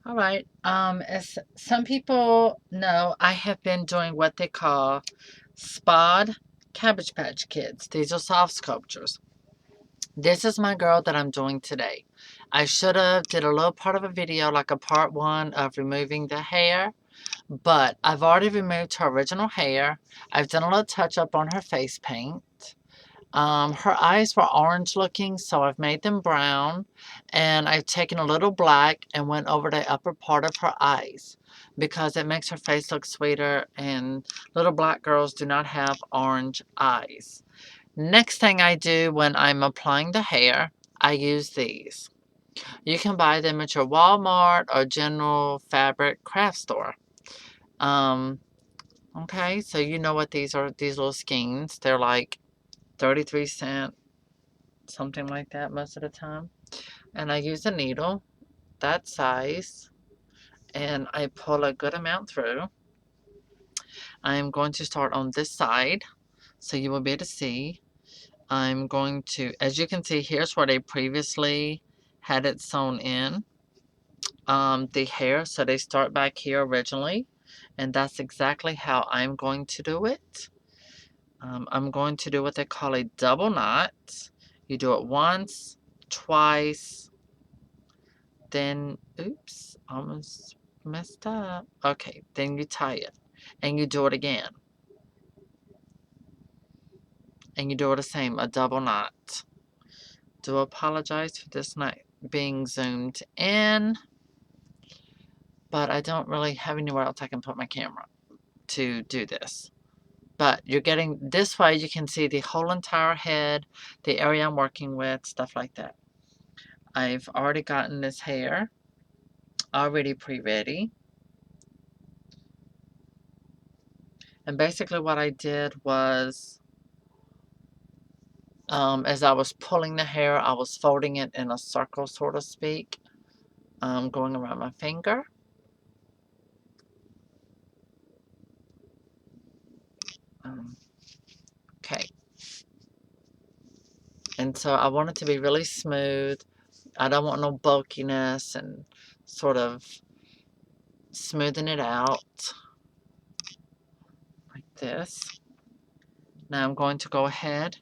All right. As some people know, I have been doing what they call spod Cabbage Patch Kids. These are soft sculptures. This is my girl that I'm doing today. I should have did a little part of a video, like a part one of removing the hair, but I've already removed her original hair. I've done a little touch up on her face paint. Her eyes were orange looking, so I've made them brown, and I've taken a little black and went over the upper part of her eyes because it makes her face look sweeter, and little black girls do not have orange eyes. Next thing I do when I'm applying the hair, I use these. You can buy them at your Walmart or General Fabric Craft Store. Um, okay, so you know what these are, these little skeins. They're like 33 cents, something like that most of the time. And I use a needle that size, and I pull a good amount through. I'm going to start on this side so you will be able to see. I'm going to, as you can see, here's where they previously had it sewn in, the hair. So they start back here originally, and that's exactly how I'm going to do it. I'm going to do what they call a double knot. You do it once, twice, then, oops, almost messed up. Okay, then you tie it, and you do it again. And you do it the same, a double knot. Do apologize for this not being zoomed in, but I don't really have anywhere else I can put my camera to do this. But you're getting, this way you can see the whole entire head, the area I'm working with, stuff like that. I've already gotten this hair already pre-ready. And basically what I did was, as I was pulling the hair, I was folding it in a circle, so to speak, going around my finger. Okay. And so I want it to be really smooth. I don't want no bulkiness, and sort of smoothing it out like this. Now I'm going to go ahead,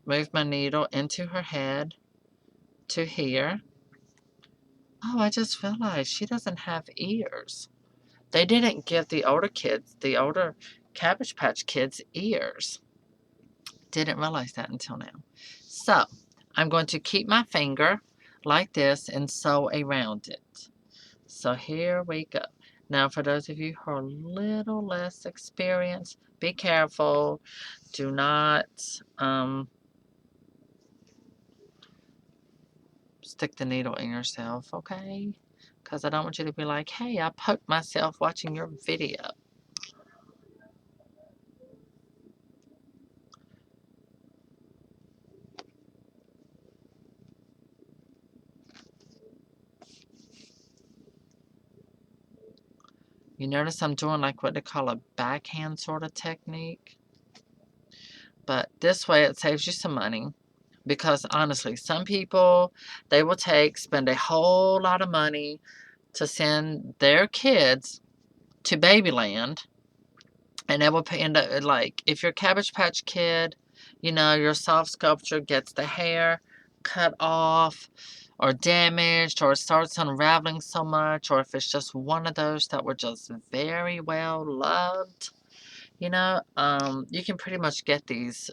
move my needle into her head to here. Oh, I just realized she doesn't have ears. They didn't give the older kids, the older Cabbage Patch Kids, ears. Didn't realize that until now. So I'm going to keep my finger like this and sew around it. So here we go. Now for those of you who are a little less experienced, be careful. Do not stick the needle in yourself, okay? Because I don't want you to be like, hey, I poked myself watching your video. You notice I'm doing like what they call a backhand sort of technique. But this way it saves you some money. Because honestly, some people, they will spend a whole lot of money to send their kids to Babyland. And they will end up, like, if your Cabbage Patch Kid, you know, your soft sculpture gets the hair cut off or damaged, or it starts unraveling so much, or if it's just one of those that were just very well loved, you know, you can pretty much get these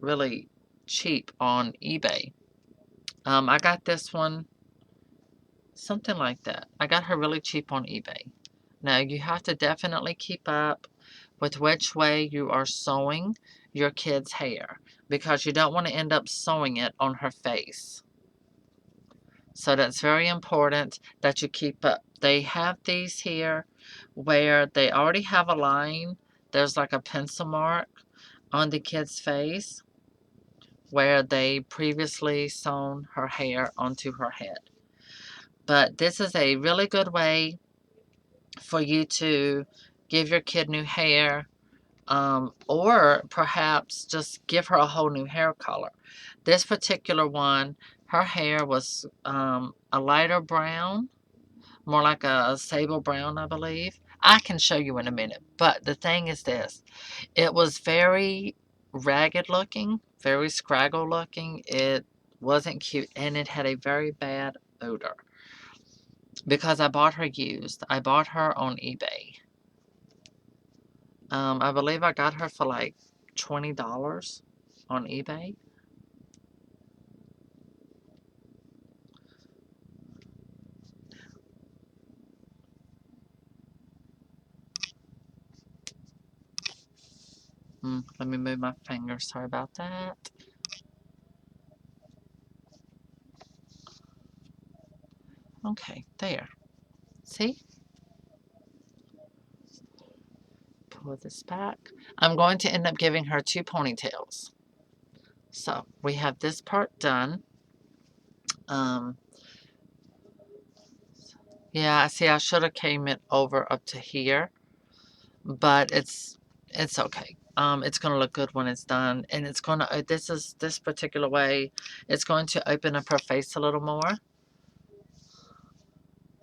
really cheap on eBay. I got this one, something like that. I got her really cheap on eBay. Now, you have to definitely keep up with which way you are sewing your kid's hair, because you don't want to end up sewing it on her face. So that's very important that you keep up. They have these here where they already have a line. There's like a pencil mark on the kid's face where they previously sewn her hair onto her head. But this is a really good way for you to give your kid new hair, or perhaps just give her a whole new hair color. This particular one, her hair was a lighter brown more like a sable brown, I believe. I can show you in a minute. But the thing is this. It was very ragged looking, very scraggle looking. It wasn't cute, and it had a very bad odor. Because I bought her used. I bought her on eBay. I believe I got her for like $20 on eBay. Let me move my finger. Sorry about that. Okay, there. See? Pull this back. I'm going to end up giving her 2 ponytails. So we have this part done. Um, yeah, see, I should have came it over up to here, but it's okay. It's gonna look good when it's done, and it's gonna. This particular way, it's going to open up her face a little more.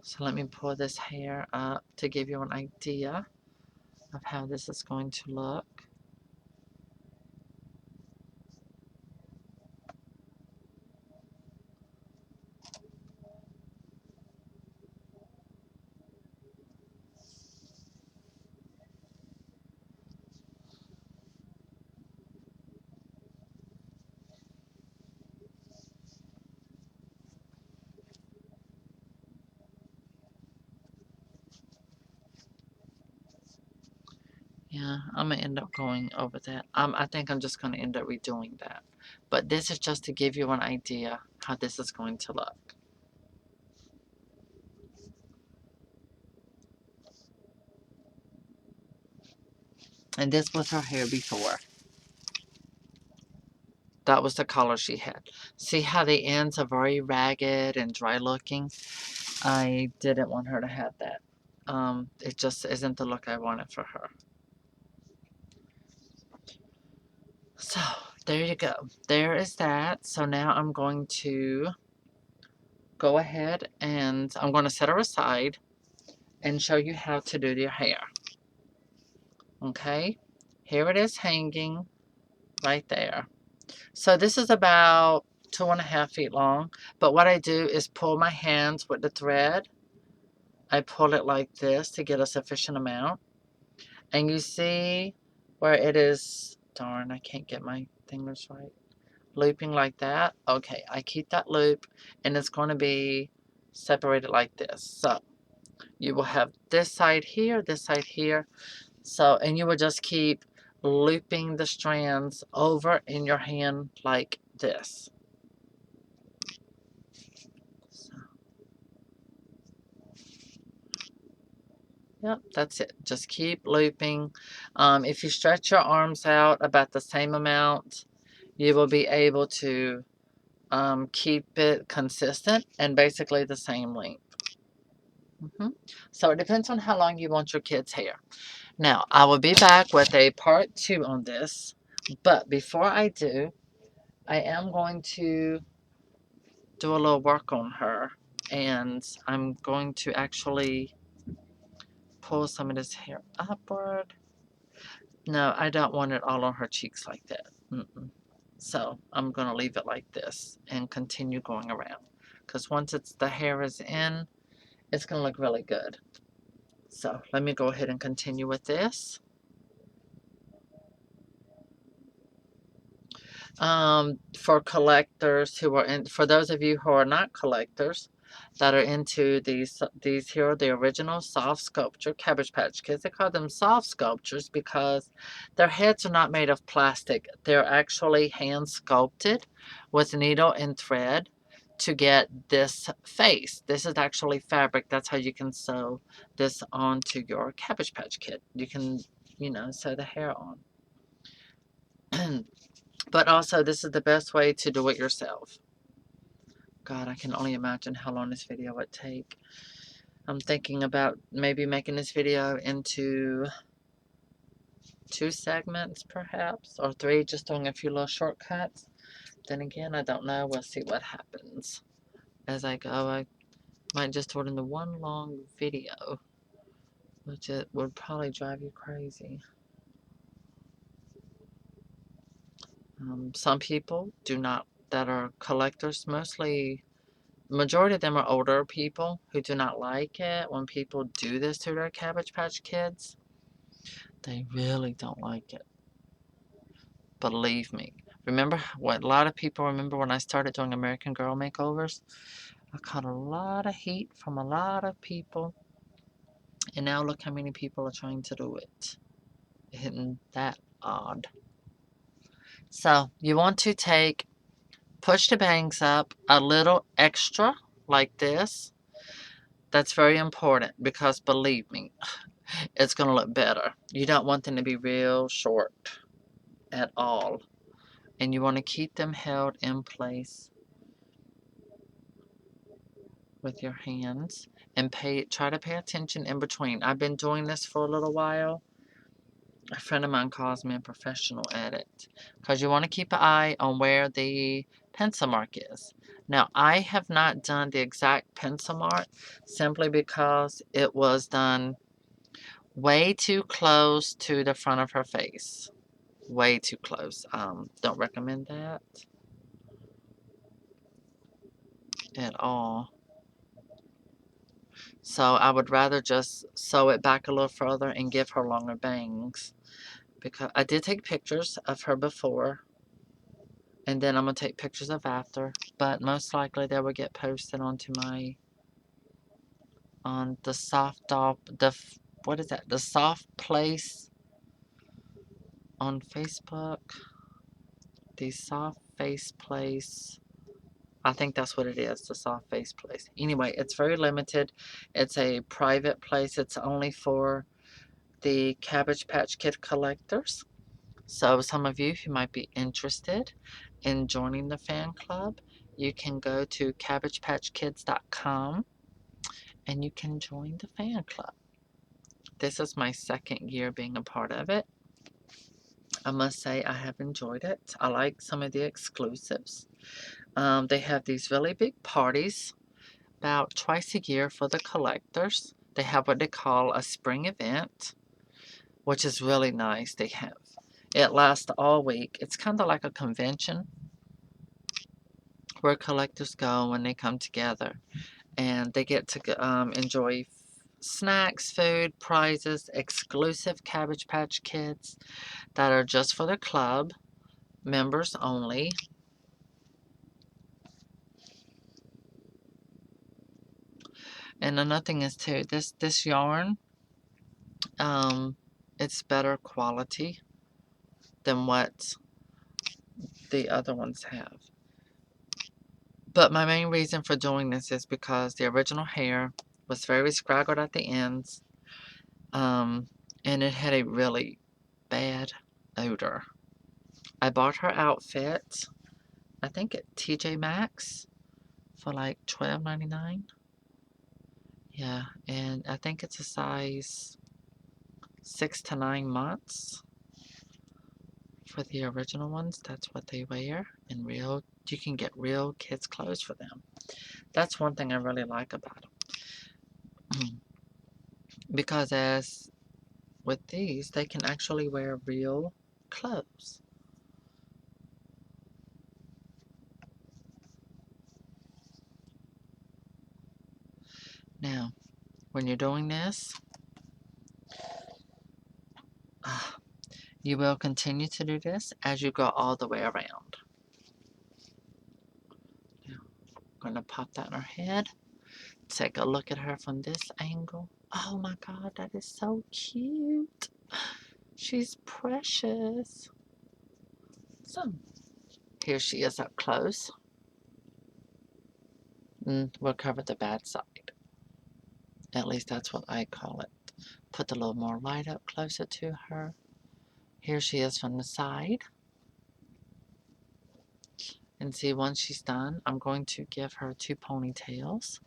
So let me pull this hair up to give you an idea of how this is going to look. Yeah, I'm gonna end up going over that. I think I'm just gonna end up redoing that. But this is just to give you an idea how this is going to look. And this was her hair before. That was the color she had. See how the ends are very ragged and dry looking? I didn't want her to have that. It just isn't the look I wanted for her. So, there you go. There is that. So now I'm going to go ahead and I'm going to set her aside and show you how to do your hair. Okay? Here it is hanging right there. So this is about 2.5 feet long. But what I do is pull my hands with the thread. I pull it like this to get a sufficient amount. And you see where it is, darn, I can't get my fingers right. Looping like that. Okay, I keep that loop and it's going to be separated like this. So you will have this side here, this side here. So, and you will just keep looping the strands over in your hand like this. So, yep, that's it. Just keep looping. If you stretch your arms out about the same amount, you will be able to keep it consistent and basically the same length. So it depends on how long you want your kids' hair. Now, I will be back with a part 2 on this, but before I do, I am going to do a little work on her, and I'm going to actually pull some of this hair upward. No, I don't want it all on her cheeks like that. So I'm going to leave it like this and continue going around, because once the hair is in, it's going to look really good. So let me go ahead and continue with this. For collectors who are in, for those of you who are not collectors that are into these here are the original soft sculpture Cabbage Patch Kids. They call them soft sculptures because their heads are not made of plastic. They're actually hand sculpted with needle and thread to get this face. This is actually fabric. That's how you can sew this onto your Cabbage Patch Kid. You can, sew the hair on. But also, this is the best way to do it yourself. God, I can only imagine how long this video would take. I'm thinking about maybe making this video into 2 segments, perhaps, or 3, just doing a few little shortcuts. Then again, I don't know. We'll see what happens as I go. Might just do it in the one long video, which it would probably drive you crazy. Some people do not, that are collectors, mostly, majority of them are older people who do not like it when people do this to their Cabbage Patch Kids. They really don't like it. Believe me. Remember what a lot of people remember when I started doing American Girl makeovers? I caught a lot of heat from a lot of people. And now look how many people are trying to do it. Isn't that odd? So you want to push the bangs up a little extra like this. That's very important because believe me, it's going to look better. You don't want them to be real short at all. And you want to keep them held in place with your hands and try to pay attention in between. I've been doing this for a little while. A friend of mine calls me a professional at it because you want to keep an eye on where the pencil mark is. Now, I have not done the exact pencil mark simply because it was done way too close to the front of her face. Way too close. Don't recommend that at all. So I would rather just sew it back a little further and give her longer bangs. Because I did take pictures of her before. And then I'm going to take pictures of after. But most likely they will get posted onto on the what is that? The Soft Place on Facebook. The Soft Face Place. I think that's what it is, the Soft Face Place. Anyway, it's very limited. It's a private place. It's only for the Cabbage Patch Kid collectors. So some of you who might be interested in joining the fan club, you can go to cabbagepatchkids.com and you can join the fan club. This is my second year being a part of it. I must say I have enjoyed it. I like some of the exclusives. They have these really big parties about twice a year for the collectors. They have what they call a spring event, which is really nice. It lasts all week. It's kind of like a convention where collectors go when they come together, and they get to enjoy snacks, food, prizes, exclusive Cabbage Patch Kids that are just for the club, members only. And another thing is too, this yarn, it's better quality than what the other ones have. But my main reason for doing this is because the original hair was very scraggled at the ends, and it had a really bad odor. I bought her outfit, I think at TJ Maxx for like $12.99. Yeah, and I think it's a size 6 to 9 months for the original ones. That's what they wear. And you can get real kids' clothes for them. That's one thing I really like about them. Because as with these, they can actually wear real clothes. Now, when you're doing this, you will continue to do this as you go all the way around. Now, I'm going to pop that in her head. Take a look at her from this angle. Oh my God, that is so cute. She's precious. So, here she is up close. And we'll cover the bad side. At least that's what I call it. Put a little more light up closer to her. Here she is from the side. And see, once she's done, I'm going to give her 2 ponytails.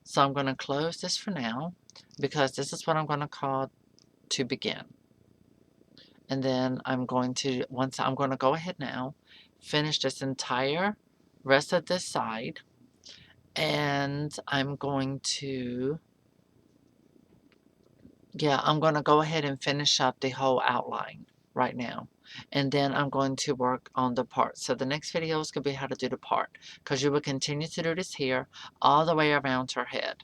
So I'm going to close this for now because this is what I'm going to call to begin. And then I'm going to go ahead now, finish this entire rest of this side. And I'm going to, yeah, I'm going to go ahead and finish up the whole outline right now. And then I'm going to work on the part. So the next video is going to be how to do the part. Because you will continue to do this here all the way around her head.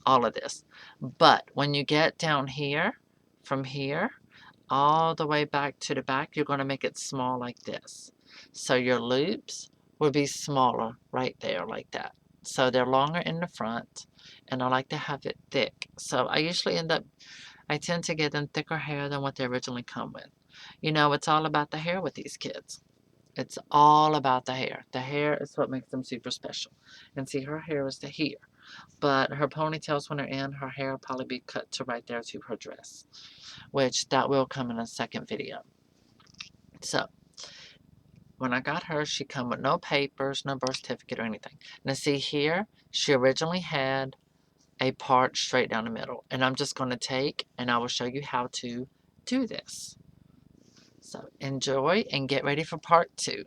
All of this. But when you get down here, from here, all the way back to the back, you're going to make it small like this. So your loops will be smaller right there like that. So they're longer in the front, and I like to have it thick. So I tend to get them thicker hair than what they originally come with. You know, it's all about the hair with these kids. It's all about the hair. The hair is what makes them super special. And see, her hair is to here. But her ponytails, when they're in, her hair will probably be cut to right there to her dress. Which, that will come in a second video. So, when I got her, she come with no papers, no birth certificate or anything. Now see here, she originally had a part straight down the middle. And I'm just going to take, and I will show you how to do this. So enjoy and get ready for part 2.